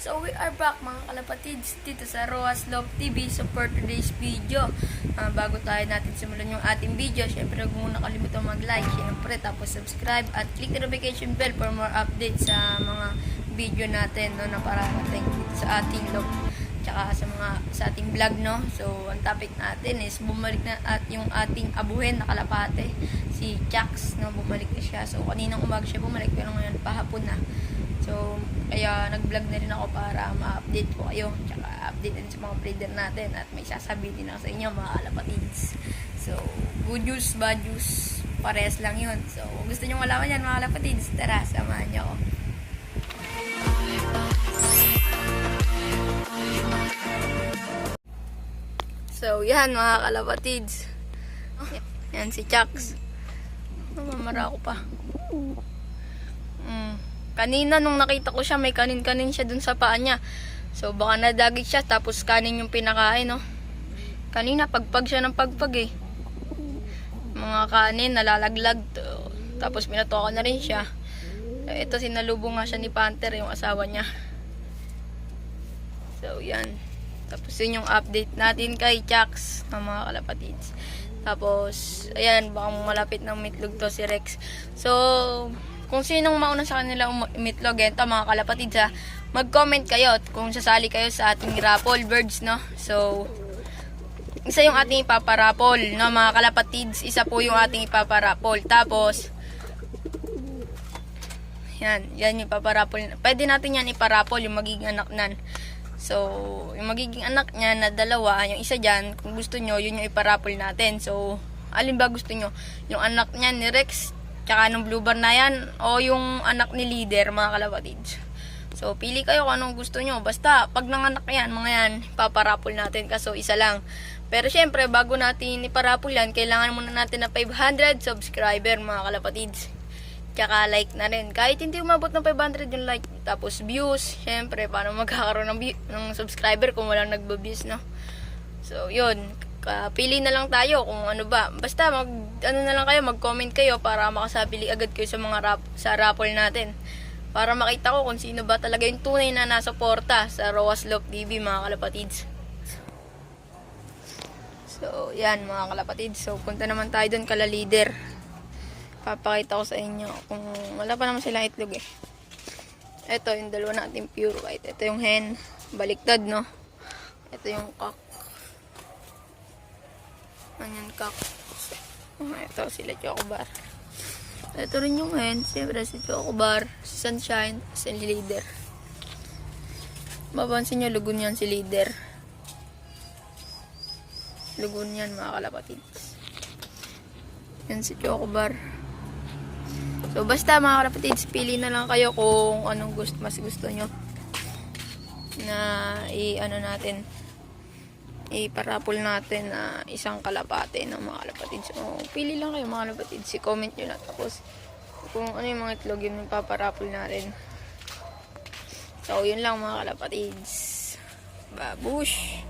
So we are back mga kalapatids dito sa Roas Love TV. So for today's video, bago tayo natin simulan yung ating video, syempre huwag muna kalimutan mag-like, syempre, tapos subscribe at click the notification bell for more updates sa mga video natin, no, na pararating dito sa ating love tsaka sa ating vlog, no. So ang topic natin is bumalik na at yung ating abuhin na kalapate, si Jax, no, bumalik na siya. So kaninang umaga siya bumalik, pero ngayon pahapon na. So, kaya nag-vlog na rin ako para ma-update ko kayo. Tsaka update din sa mga breeder natin. At may sasabihin din ako sa inyo mga kalapatids. So, good news, bad news, parehas lang yun. So, kung gusto nyo malaman yan mga kalapatids, tara, samahan nyo ako. So, yan mga kalapatids. Yan si Jax. Mamamara ko pa. Kanina nung nakita ko siya, may kanin-kanin siya dun sa paa niya. So baka nadagig siya, tapos kanin yung pinakain, no. Kanina pagpag siya ng pagpag eh. Mga kanin nalalaglag, tapos pinatukan na rin siya. Ito, sinalubong nga siya ni Panther, yung asawa niya. So yan. Tapos yun yung update natin kay Jax, mga kalapatids. Tapos ayan, baka malapit ng mitlog to si Rex. So kung sinong mauna sa kanila umitlog, ito mga kalapatids, mag-comment kayo kung sasali kayo sa ating raffle birds, no. So isa yung ating ipaparapol, no mga kalapatids, isa po yung ating ipaparapol. Tapos yan yung ipaparapol. Pwede natin yan iparapol, yung magiging anak nan. So yung magiging anak niya na dalawa, yung isa dyan, kung gusto nyo, yun yung iparapol natin. So alin ba gusto nyo? Yung anak niya ni Rex tsaka nung blue bar na yan, o yung anak ni Leader, mga kalapatids. So pili kayo kung anong gusto nyo. Basta pag nanganak yan, mga yan, paparapol natin, kaso isa lang. Pero syempre, bago natin iparapol yan, kailangan muna natin na 500 subscriber, mga kalapatids. Tsaka like na rin. Kahit hindi umabot ng 500 yung like. Tapos views, syempre, paano magkakaroon ng subscriber kung walang nagba-views, no? So yun, pili na lang tayo kung ano ba. Basta mag-comment kayo para makasabili agad kayo sa mga sa raffle natin. Para makita ko kung sino ba talaga yung tunay na nasuporta sa Roas Love TV, mga kalapatids. So, yan mga kalapatids. So, punta naman tayo doon kala Leader. Papakita ko sa inyo kung wala pa naman sila itlog eh. Ito yung dalawa natin pure white. Ito yung hen, baliktad, no. Ito yung cock. Ganyan kak. Ito sila Chocobar. Ito rin yung hen. Siyempre si Chocobar, si Sunshine, si Leader. Mapansin nyo, lugon yan si Leader. Lugon yan mga kalapatids. Yan si Chocobar. So basta mga kalapatids, pili na lang kayo kung anong mas gusto nyo na natin, iparapol natin na isang kalapate ng mga kalapatids. So, pili lang kayo mga kalapatids. I-comment nyo na. Tapos, kung ano yung mga itlog yung paparapol natin. So, yun lang mga kalapatids. Babush!